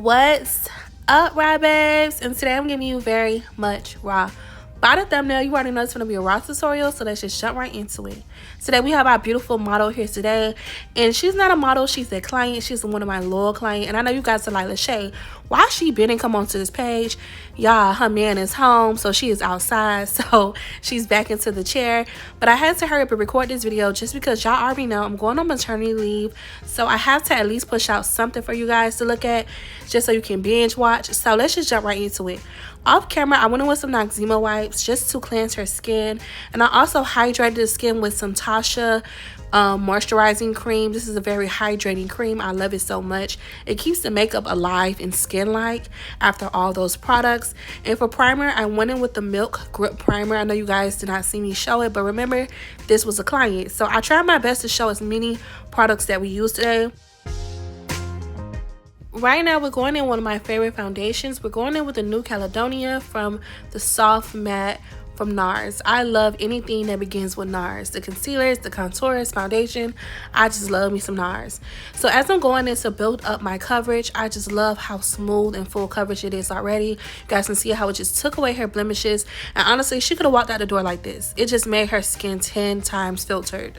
What's up, raw babes? And today I'm giving you very much raw. By the thumbnail, you already know it's going to be a raw tutorial, so let's just jump right into it. Today we have our beautiful model here today, and she's not a model, she's a client. She's one of my loyal clients, and I know you guys are like, Lachey, why she been come onto this page? Y'all, her man is home, so she is outside, so she's back into the chair. But I had to hurry up and record this video just because y'all already know I'm going on maternity leave, so I have to at least push out something for you guys to look at, just so you can binge watch. So let's just jump right into it. Off camera, I went in with some Noxzema wipes just to cleanse her skin, and I also hydrated the skin with some Tasha moisturizing cream. This is a very hydrating cream. I love it so much. It keeps the makeup alive and skin-like after all those products. And for primer, I went in with the Milk Grip Primer. I know you guys did not see me show it, but remember, this was a client, so I tried my best to show as many products that we use today. Right now, we're going in one of my favorite foundations. We're going in with the New Caledonia from the Soft Matte from NARS. I love anything that begins with NARS. The concealers, the contours, foundation. I just love me some NARS. So as I'm going in to build up my coverage, I just love how smooth and full coverage it is already. You guys can see how it just took away her blemishes. And honestly, she could have walked out the door like this. It just made her skin 10 times filtered.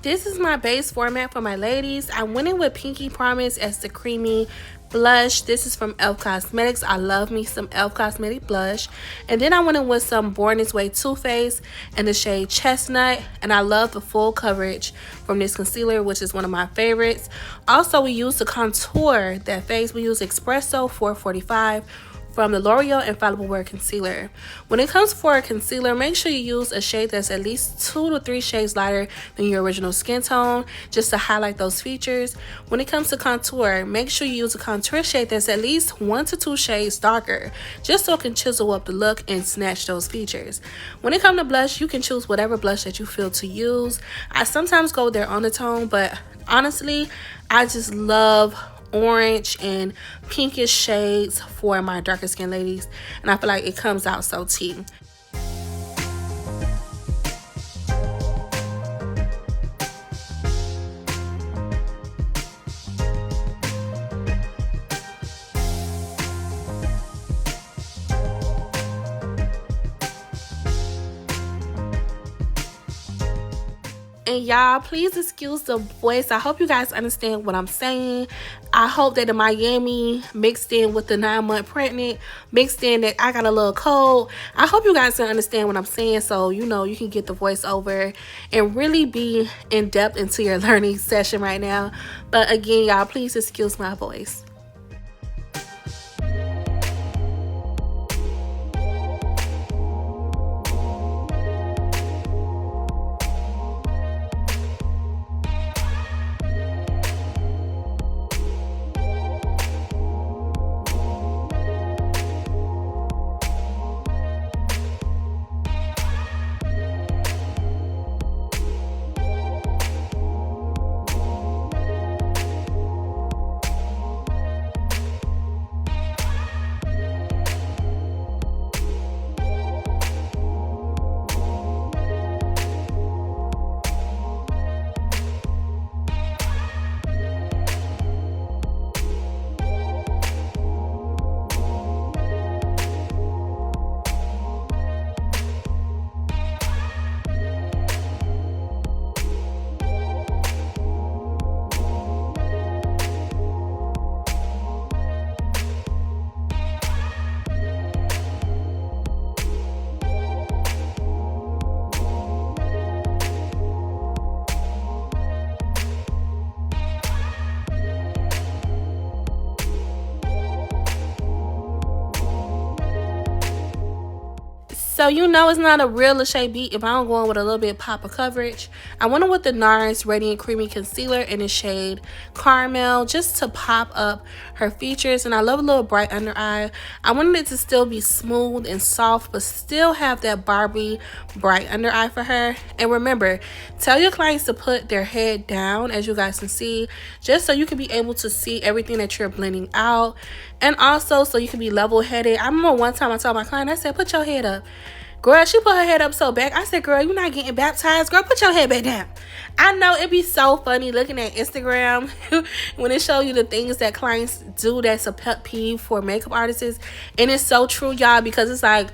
This is my base format for my ladies. I went in with Pinky Promise as the creamy blush. This is from e.l.f. Cosmetics. I love me some e.l.f. Cosmetic blush. And then I went in with some Born This Way Too Faced in the shade Chestnut. And I love the full coverage from this concealer, which is one of my favorites. Also, we use to contour that face. We use Espresso 445 from the L'Oreal Infallible Wear Concealer. When it comes for a concealer, make sure you use a shade that's at least 2 to 3 shades lighter than your original skin tone, just to highlight those features. When it comes to contour, make sure you use a contour shade that's at least 1 to 2 shades darker, just so it can chisel up the look and snatch those features. When it comes to blush, you can choose whatever blush that you feel to use. I sometimes go there on the tone, but honestly, I just love orange and pinkish shades for my darker skin ladies, and I feel like it comes out so tea. And y'all, please excuse the voice. I hope you guys understand what I'm saying. I hope that the Miami mixed in with the 9-month pregnant, mixed in that I got a little cold. I hope you guys can understand what I'm saying, so you know you can get the voice over and really be in depth into your learning session right now. But again, y'all, please excuse my voice. So you know it's not a real Lachey beat if I don't go in with a little bit pop of coverage. I went in with the NARS Radiant Creamy Concealer in the shade Caramel just to pop up her features. And I love a little bright under eye. I wanted it to still be smooth and soft, but still have that Barbie bright under eye for her. And remember, tell your clients to put their head down, as you guys can see, just so you can be able to see everything that you're blending out. And also so you can be level-headed. I remember one time I told my client, I said, put your head up. Girl, she put her head up so back. I said, girl, you're not getting baptized. Girl, put your head back down. I know it'd be so funny looking at Instagram when it show you the things that clients do that's a pet peeve for makeup artists. And it's so true, y'all, because it's like,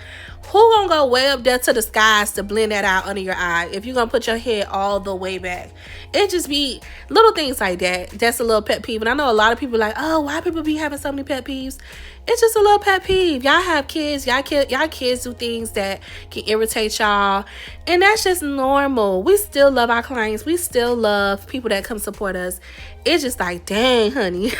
who gonna go way up there to the skies to blend that out under your eye if you're gonna put your head all the way back? It just be little things like that. That's a little pet peeve. And I know a lot of people like, oh, why people be having so many pet peeves? It's just a little pet peeve. Y'all have kids. Y'all kids do things that can irritate y'all. And that's just normal. We still love our clients. We still love people that come support us. It's just like, dang, honey.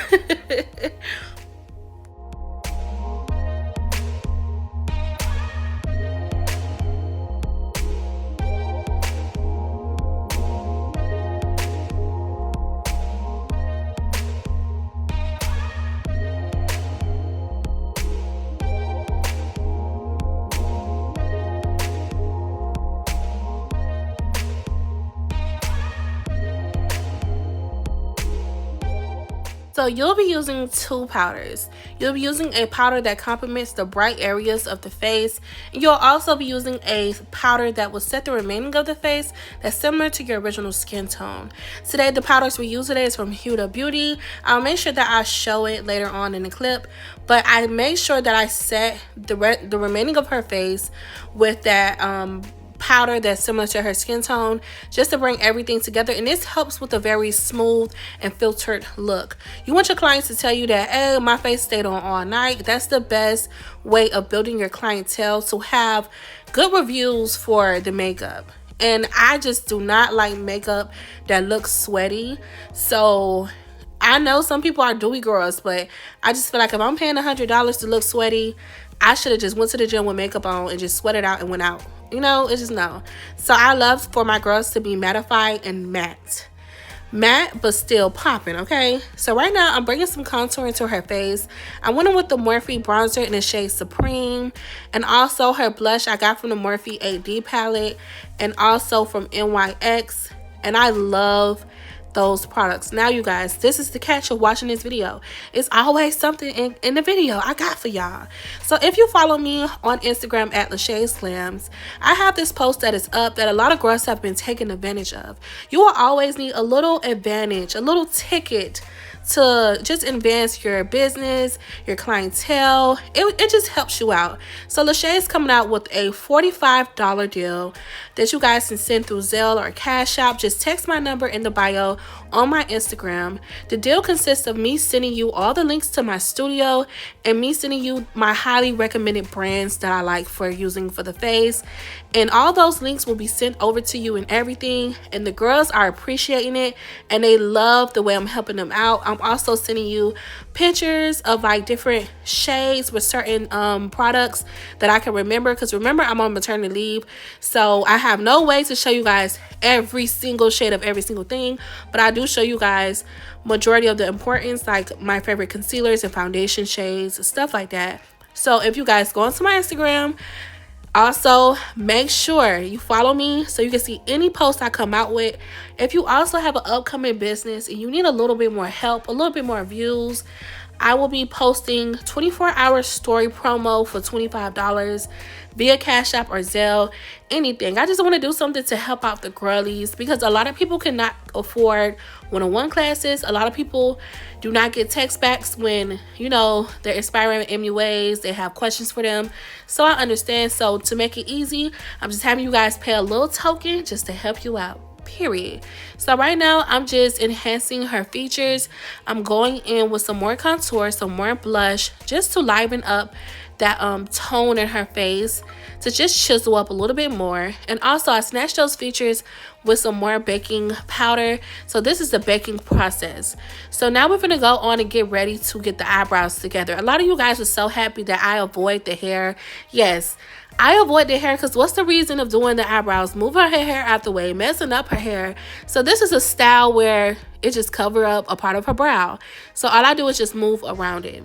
So you'll be using two powders. You'll be using a powder that complements the bright areas of the face. You'll also be using a powder that will set the remaining of the face that's similar to your original skin tone. Today, the powders we use today is from Huda Beauty. I'll make sure that I show it later on in the clip, but I made sure that I set the remaining of her face with that powder that's similar to her skin tone, just to bring everything together. And this helps with a very smooth and filtered look. You want your clients to tell you that, hey, my face stayed on all night. That's the best way of building your clientele, to have good reviews for the makeup. And I just do not like makeup that looks sweaty. So I know some people are dewy girls, but I just feel like if I'm paying $100 to look sweaty, I should have just went to the gym with makeup on and just sweated out and went out. You know, it's just no. So I love for my girls to be mattified and matte, but still popping. Okay, so right now I'm bringing some contour into her face. I went in with the Morphe bronzer in the shade Supreme, and also her blush I got from the Morphe 8D palette, and also from NYX. And I love those products. Now, you guys, this is the catch of watching this video. It's always something in the video I got for y'all. So if you follow me on Instagram at Lachey's Glams, I have this post that is up that a lot of girls have been taking advantage of. You will always need a little advantage, a little ticket to just advance your business, your clientele. It just helps you out. So Lachey is coming out with a $45 deal that you guys can send through Zelle or Cash App. Just text my number in the bio on my Instagram. The deal consists of me sending you all the links to my studio and me sending you my highly recommended brands that I like for using for the face. And all those links will be sent over to you and everything. And the girls are appreciating it and they love the way I'm helping them out. I'm also sending you pictures of like different shades with certain products that I can remember, because remember, I'm on maternity leave, so I have no way to show you guys every single shade of every single thing, but I do show you guys majority of the importance, like my favorite concealers and foundation shades, stuff like that. So if you guys go onto my Instagram, also make sure you follow me so you can see any post I come out with. If you also have an upcoming business and you need a little bit more help, a little bit more views, I will be posting 24-hour story promo for $25 via Cash App or Zelle, anything. I just want to do something to help out the girlies, because a lot of people cannot afford one-on-one classes. A lot of people do not get text backs when, you know, they're inspiring MUAs, they have questions for them. So I understand. So to make it easy, I'm just having you guys pay a little token just to help you out. Period. So right now I'm just enhancing her features. I'm going in with some more contour, some more blush, just to liven up that tone in her face, to just chisel up a little bit more. And also I snatched those features with some more baking powder. So this is the baking process. So now we're gonna go on and get ready to get the eyebrows together. A lot of you guys are so happy that I avoid the hair. Yes, I avoid the hair because what's the reason of doing the eyebrows? Move her hair out the way, messing up her hair. So this is a style where it just cover up a part of her brow. So all I do is just move around it.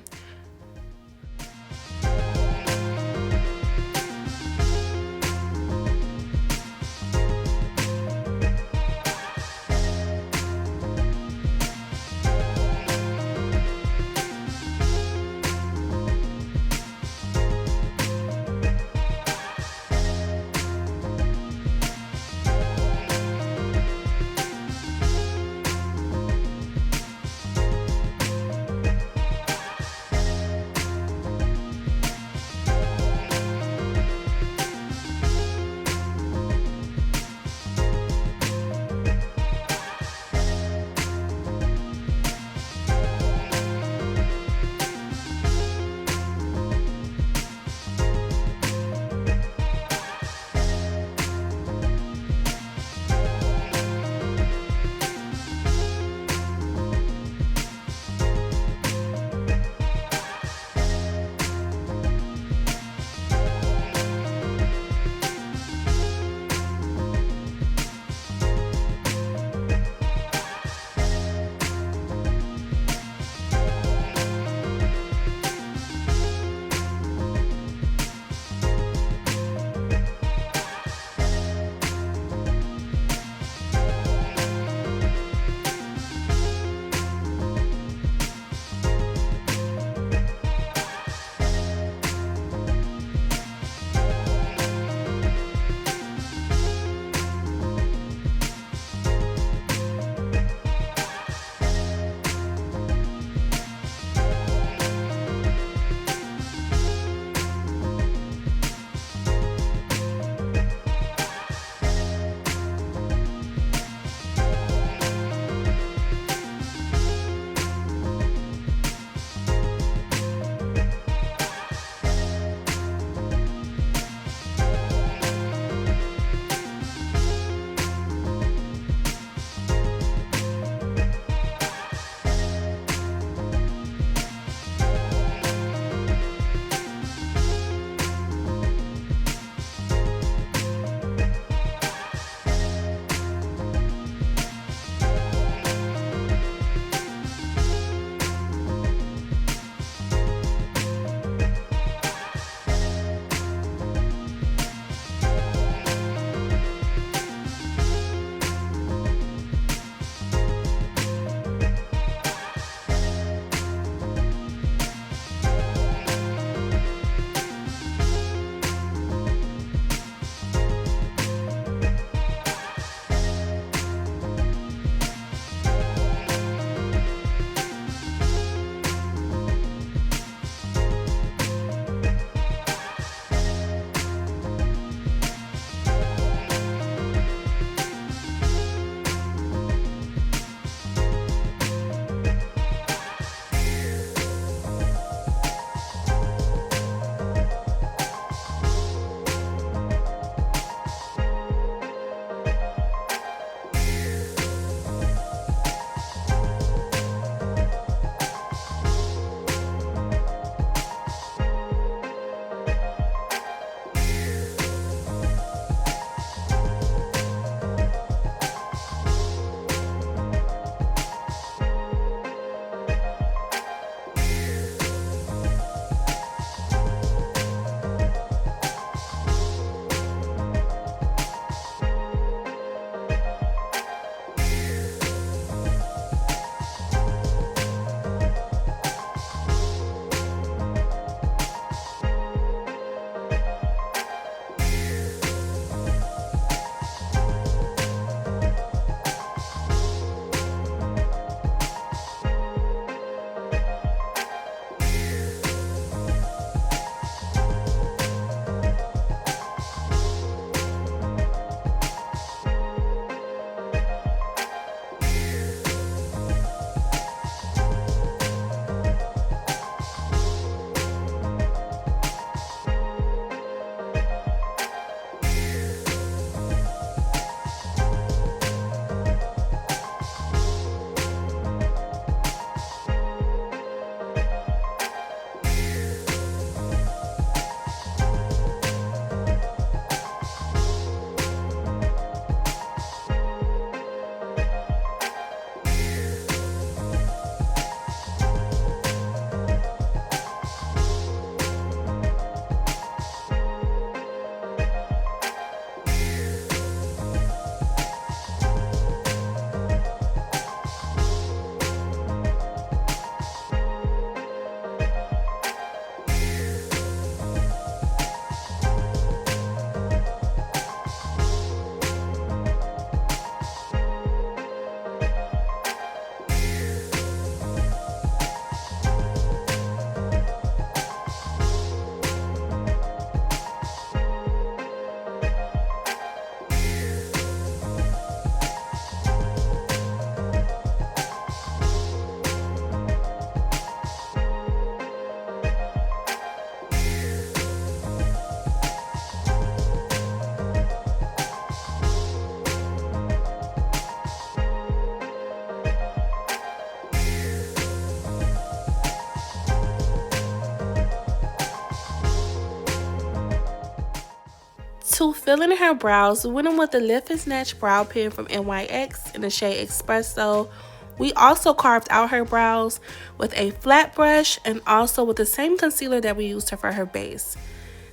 To fill in her brows, we went in with the Lift and Snatch brow pen from NYX in the shade Espresso. We also carved out her brows with a flat brush and also with the same concealer that we used for her base.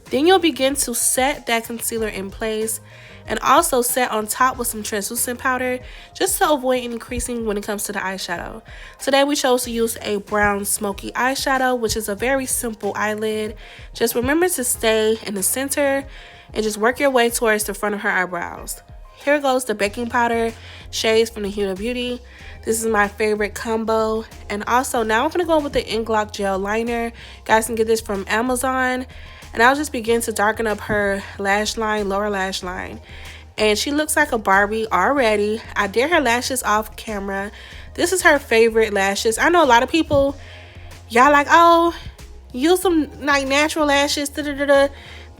Then you'll begin to set that concealer in place and also set on top with some translucent powder just to avoid any creasing when it comes to the eyeshadow. Today we chose to use a brown smoky eyeshadow, which is a very simple eyelid. Just remember to stay in the center and just work your way towards the front of her eyebrows. Here goes the baking powder shades from the Huda Beauty. This is my favorite combo. And also now I'm going to go with the Inklock gel liner. You guys can get this from Amazon. And I'll just begin to darken up her lash line, lower lash line. And she looks like a Barbie already. I did her lashes off camera. This is her favorite lashes. I know a lot of people, y'all like, oh, use some like natural lashes. Da, da, da, da.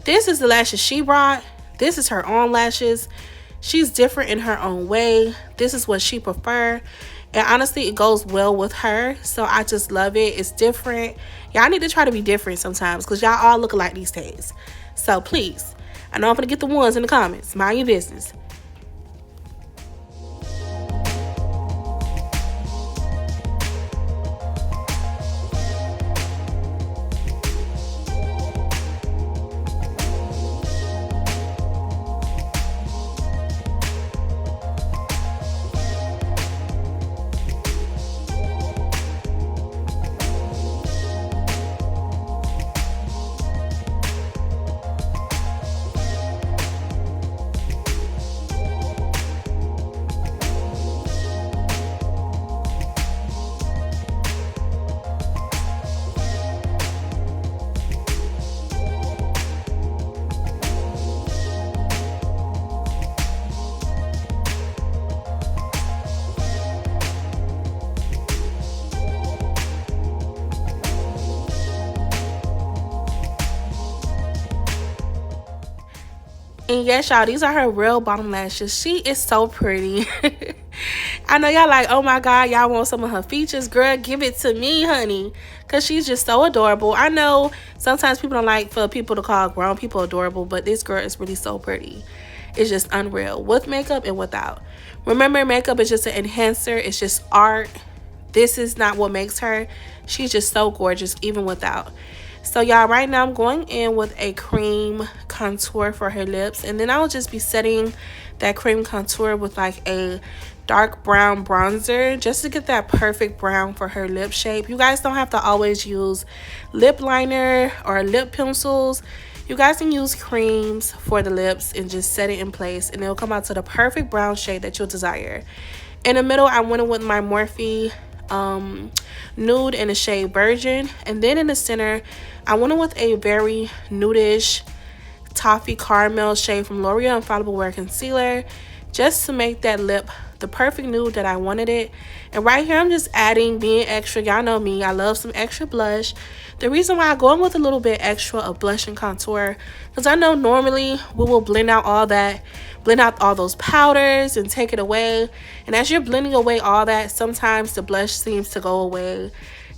This is the lashes she brought. This is her own lashes. She's different in her own way. This is what she prefers. And honestly, it goes well with her. So I just love it. It's different. Y'all need to try to be different sometimes because y'all all look alike these days. So please, I know I'm going to get the ones in the comments. Mind your business. And yes, y'all, these are her real bottom lashes. She is so pretty. I know y'all like, oh my God, y'all want some of her features. Girl, give it to me, honey. Because she's just so adorable. I know sometimes people don't like for people to call grown people adorable, but this girl is really so pretty. It's just unreal. With makeup and without. Remember, makeup is just an enhancer. It's just art. This is not what makes her. She's just so gorgeous, even without. So y'all, right now I'm going in with a cream contour for her lips, and then I'll just be setting that cream contour with like a dark brown bronzer just to get that perfect brown for her lip shape. You guys don't have to always use lip liner or lip pencils. You guys can use creams for the lips and just set it in place, and it'll come out to the perfect brown shade that you'll desire. In the middle, I went in with my Morphe nude in the shade Virgin, and then in the center I went in with a very nudish toffee caramel shade from L'Oreal Infallible Wear Concealer just to make that lip the perfect nude that I wanted it. And right here I'm just adding, being extra. Y'all know me, I love some extra blush. The reason why I go in with a little bit extra of blush and contour, because I know normally we will blend out all that, blend out all those powders and take it away. And as you're blending away all that, sometimes the blush seems to go away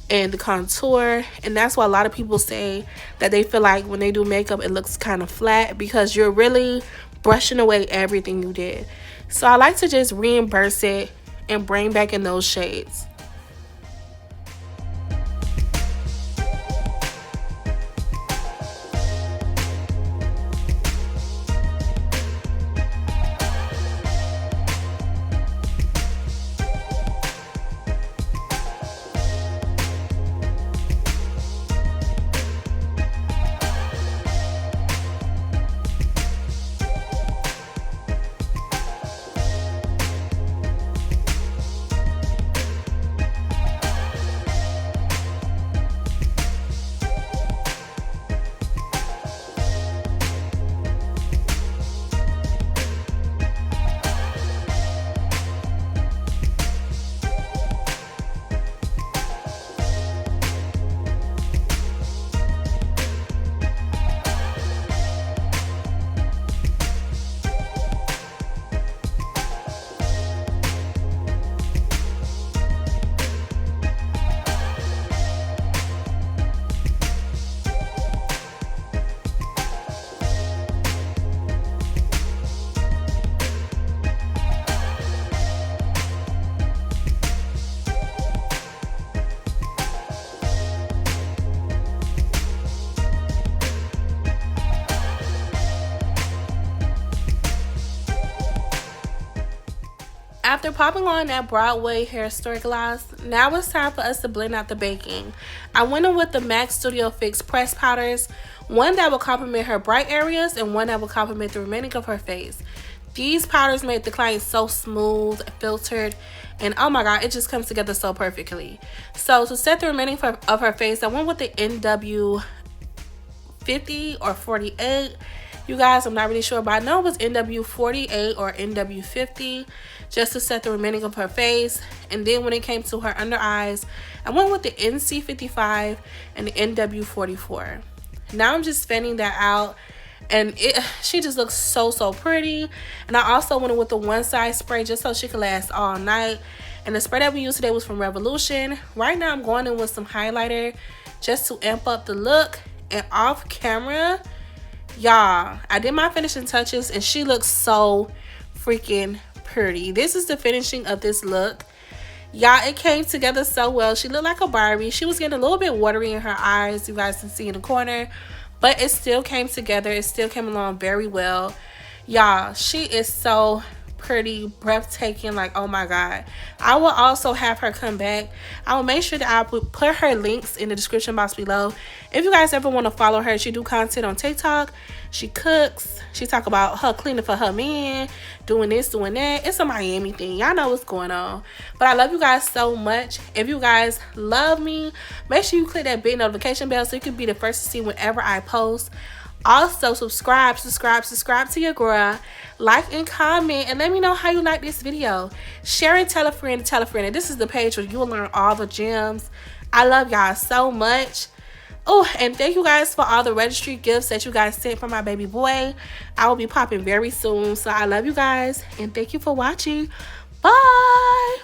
and the contour. And that's why a lot of people say that they feel like when they do makeup it looks kind of flat, because you're really brushing away everything you did. So I like to just reimburse it and bring back in those shades. After popping on that Broadway hair store gloss, now it's time for us to blend out the baking. I went in with the MAC Studio Fix press powders, one that will complement her bright areas and one that will complement the remaining of her face. These powders made the client so smooth, filtered, and oh my god, it just comes together so perfectly. So to set the remaining of her face, I went with the NW 50 or 48. You guys, I'm not really sure, but I know it was NW 48 or NW 50 just to set the remaining of her face. And then when it came to her under eyes, I went with the NC 55 and the NW 44. Now I'm just fanning that out, and she just looks so pretty. And I also went with the one side spray just so she could last all night. And the spray that we used today was from Revolution. Right now I'm going in with some highlighter just to amp up the look. And off camera, y'all, I did my finishing touches and she looks so freaking pretty. This is the finishing of this look. Y'all, it came together so well. She looked like a Barbie. She was getting a little bit watery in her eyes, you guys can see in the corner, but it still came together. It still came along very well. Y'all, she is so pretty, breathtaking, like oh my god. I will also have her come back. I will make sure that I will put her links in the description box below. If you guys ever want to follow her, she do content on TikTok. She cooks, she talk about her cleaning for her man, doing this, doing that. It's a Miami thing, y'all know what's going on. But I love you guys so much. If you guys love me, make sure you click that big notification bell so you can be the first to see whenever I post. Also, subscribe to your girl. Like and comment and let me know how you like this video. Share and tell a friend, and this is the page where you'll learn all the gems. I love y'all so much. Oh, and thank you guys for all the registry gifts that you guys sent for my baby boy. I will be popping very soon. So I love you guys and thank you for watching. Bye.